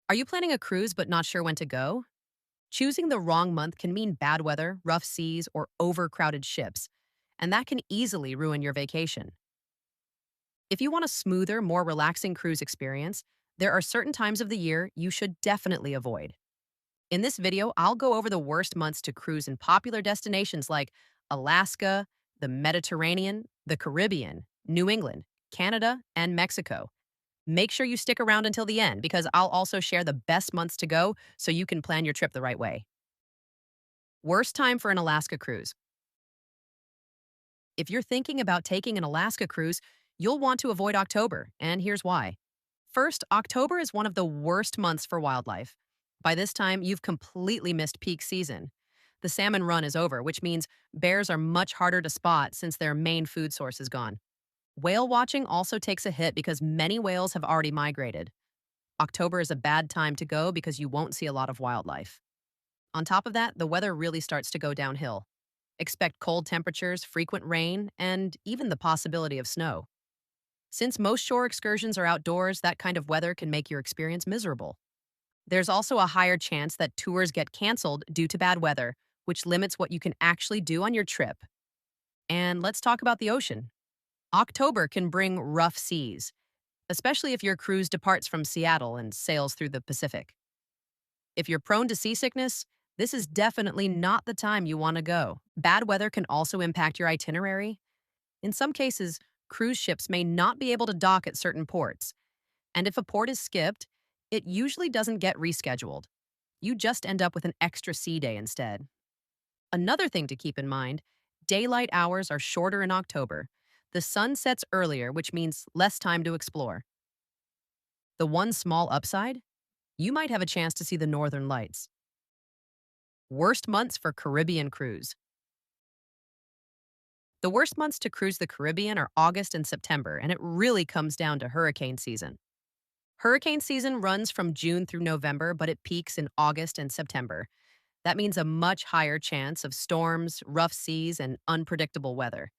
Are you planning a cruise but not sure when to go? Choosing the wrong month can mean bad weather, rough seas, or overcrowded ships, and that can easily ruin your vacation. If you want a smoother, more relaxing cruise experience, there are certain times of the year you should definitely avoid. In this video, I'll go over the worst months to cruise in popular destinations like Alaska, the Mediterranean, the Caribbean, New England, Canada, and Mexico. Make sure you stick around until the end because I'll also share the best months to go so you can plan your trip the right way. Worst time for an Alaska cruise. If you're thinking about taking an Alaska cruise, you'll want to avoid October, and here's why. First, October is one of the worst months for wildlife. By this time, you've completely missed peak season. The salmon run is over, which means bears are much harder to spot since their main food source is gone. Whale watching also takes a hit because many whales have already migrated. October is a bad time to go because you won't see a lot of wildlife. On top of that, the weather really starts to go downhill. Expect cold temperatures, frequent rain, and even the possibility of snow. Since most shore excursions are outdoors, that kind of weather can make your experience miserable. There's also a higher chance that tours get canceled due to bad weather, which limits what you can actually do on your trip. And let's talk about the ocean. October can bring rough seas, especially if your cruise departs from Seattle and sails through the Pacific. If you're prone to seasickness, this is definitely not the time you want to go. Bad weather can also impact your itinerary. In some cases, cruise ships may not be able to dock at certain ports. And if a port is skipped, it usually doesn't get rescheduled. You just end up with an extra sea day instead. Another thing to keep in mind, daylight hours are shorter in October. The sun sets earlier, which means less time to explore. The one small upside? You might have a chance to see the northern lights. Worst months for Caribbean cruise. The worst months to cruise the Caribbean are August and September, and it really comes down to hurricane season. Hurricane season runs from June through November, but it peaks in August and September. That means a much higher chance of storms, rough seas, and unpredictable weather.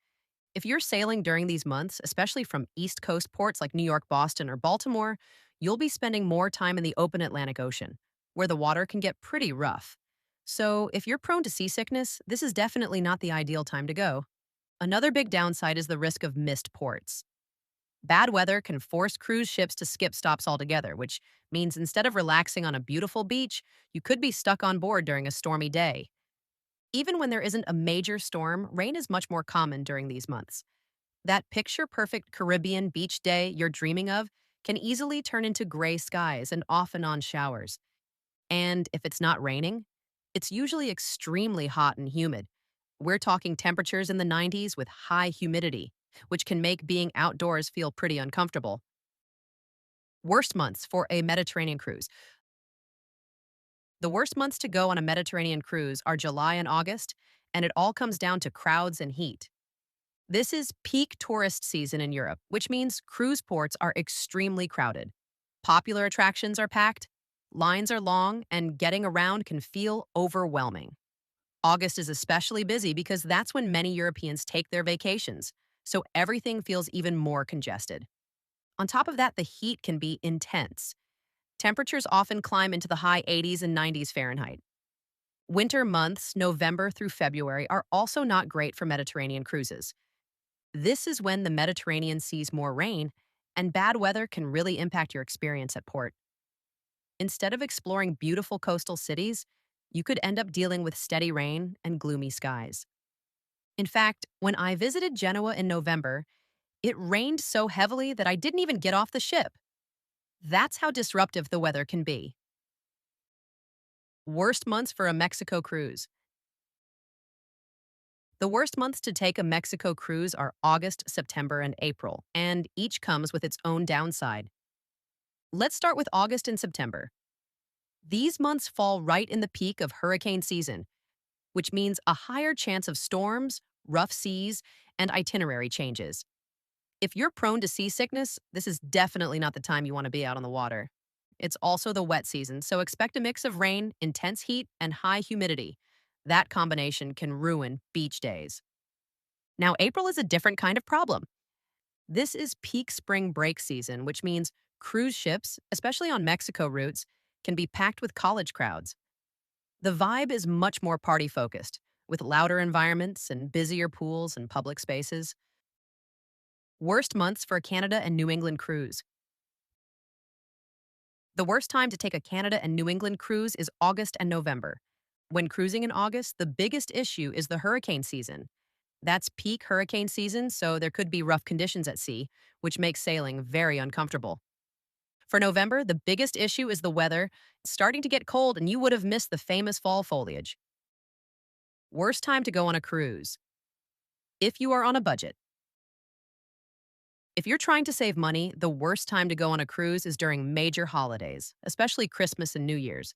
If you're sailing during these months, especially from East Coast ports like New York, Boston, or Baltimore, you'll be spending more time in the open Atlantic Ocean, where the water can get pretty rough. So, if you're prone to seasickness, this is definitely not the ideal time to go. Another big downside is the risk of missed ports. Bad weather can force cruise ships to skip stops altogether, which means instead of relaxing on a beautiful beach, you could be stuck on board during a stormy day. Even when there isn't a major storm, rain is much more common during these months. That picture perfect Caribbean beach day you're dreaming of can easily turn into gray skies and off and on showers. And if it's not raining, it's usually extremely hot and humid. We're talking temperatures in the 90s with high humidity, which can make being outdoors feel pretty uncomfortable. Worst months for a Mediterranean cruise. The worst months to go on a Mediterranean cruise are July and August, and it all comes down to crowds and heat. This is peak tourist season in Europe, which means cruise ports are extremely crowded. Popular attractions are packed, lines are long, and getting around can feel overwhelming. August is especially busy because that's when many Europeans take their vacations, so everything feels even more congested. On top of that, the heat can be intense. Temperatures often climb into the high 80s and 90s Fahrenheit. Winter months, November through February, are also not great for Mediterranean cruises. This is when the Mediterranean sees more rain, and bad weather can really impact your experience at port. Instead of exploring beautiful coastal cities, you could end up dealing with steady rain and gloomy skies. In fact, when I visited Genoa in November, it rained so heavily that I didn't even get off the ship. That's how disruptive the weather can be. Worst months for a Mexico cruise. The worst months to take a Mexico cruise are August, September, and April, and each comes with its own downside. Let's start with August and September. These months fall right in the peak of hurricane season, which means a higher chance of storms, rough seas, and itinerary changes. If you're prone to seasickness, this is definitely not the time you want to be out on the water. It's also the wet season, so expect a mix of rain, intense heat, and high humidity. That combination can ruin beach days. Now, April is a different kind of problem. This is peak spring break season, which means cruise ships, especially on Mexico routes, can be packed with college crowds. The vibe is much more party focused, with louder environments and busier pools and public spaces. Worst months for a Canada and New England cruise. The worst time to take a Canada and New England cruise is August and November. When cruising in August, the biggest issue is the hurricane season. That's peak hurricane season, so there could be rough conditions at sea, which makes sailing very uncomfortable. For November, the biggest issue is the weather. It's starting to get cold, and you would have missed the famous fall foliage. Worst time to go on a cruise. If you are on a budget. If you're trying to save money, the worst time to go on a cruise is during major holidays, especially Christmas and New Year's.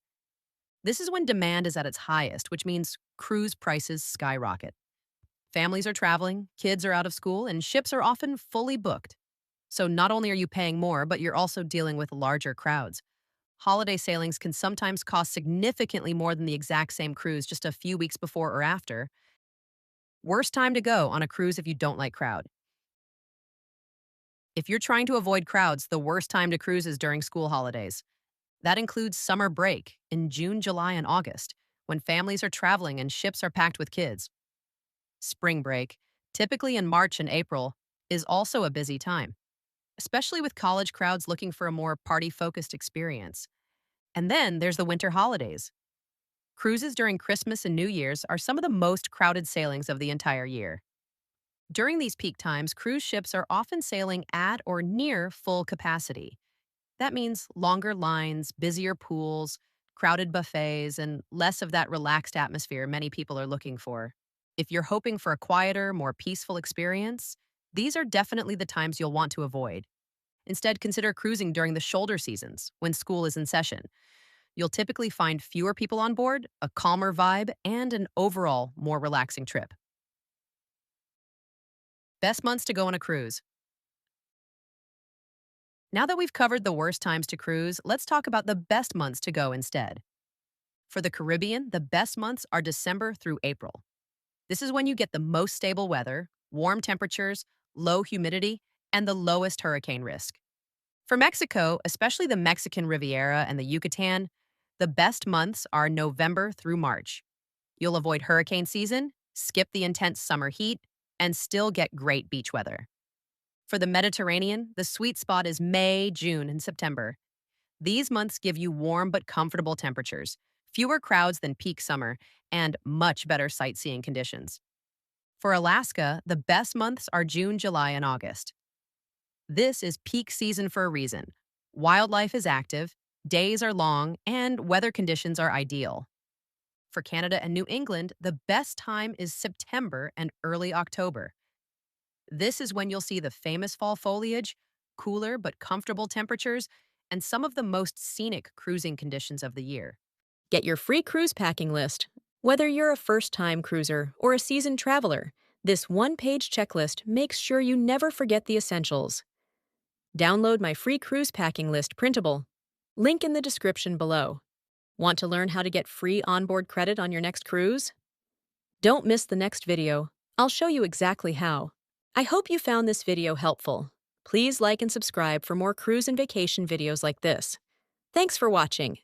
This is when demand is at its highest, which means cruise prices skyrocket. Families are traveling, kids are out of school, and ships are often fully booked. So not only are you paying more, but you're also dealing with larger crowds. Holiday sailings can sometimes cost significantly more than the exact same cruise just a few weeks before or after. Worst time to go on a cruise if you don't like crowd. If you're trying to avoid crowds, the worst time to cruise is during school holidays. That includes summer break in June, July, and August, when families are traveling and ships are packed with kids. Spring break, typically in March and April, is also a busy time, especially with college crowds looking for a more party-focused experience. And then there's the winter holidays. Cruises during Christmas and New Year's are some of the most crowded sailings of the entire year. During these peak times, cruise ships are often sailing at or near full capacity. That means longer lines, busier pools, crowded buffets, and less of that relaxed atmosphere many people are looking for. If you're hoping for a quieter, more peaceful experience, these are definitely the times you'll want to avoid. Instead, consider cruising during the shoulder seasons, when school is in session. You'll typically find fewer people on board, a calmer vibe, and an overall more relaxing trip. Best months to go on a cruise. Now that we've covered the worst times to cruise, let's talk about the best months to go instead. For the Caribbean, the best months are December through April. This is when you get the most stable weather, warm temperatures, low humidity, and the lowest hurricane risk. For Mexico, especially the Mexican Riviera and the Yucatan, the best months are November through March. You'll avoid hurricane season, skip the intense summer heat, and still get great beach weather. For the Mediterranean, the sweet spot is May, June, and September. These months give you warm but comfortable temperatures, fewer crowds than peak summer, and much better sightseeing conditions. For Alaska, the best months are June, July, and August. This is peak season for a reason. Wildlife is active, days are long, and weather conditions are ideal. For Canada and New England, the best time is September and early October. This is when you'll see the famous fall foliage, cooler but comfortable temperatures, and some of the most scenic cruising conditions of the year. Get your free cruise packing list. Whether you're a first-time cruiser or a seasoned traveler, this one-page checklist makes sure you never forget the essentials. Download my free cruise packing list printable. Link in the description below. Want to learn how to get free onboard credit on your next cruise? Don't miss the next video. I'll show you exactly how. I hope you found this video helpful. Please like and subscribe for more cruise and vacation videos like this. Thanks for watching.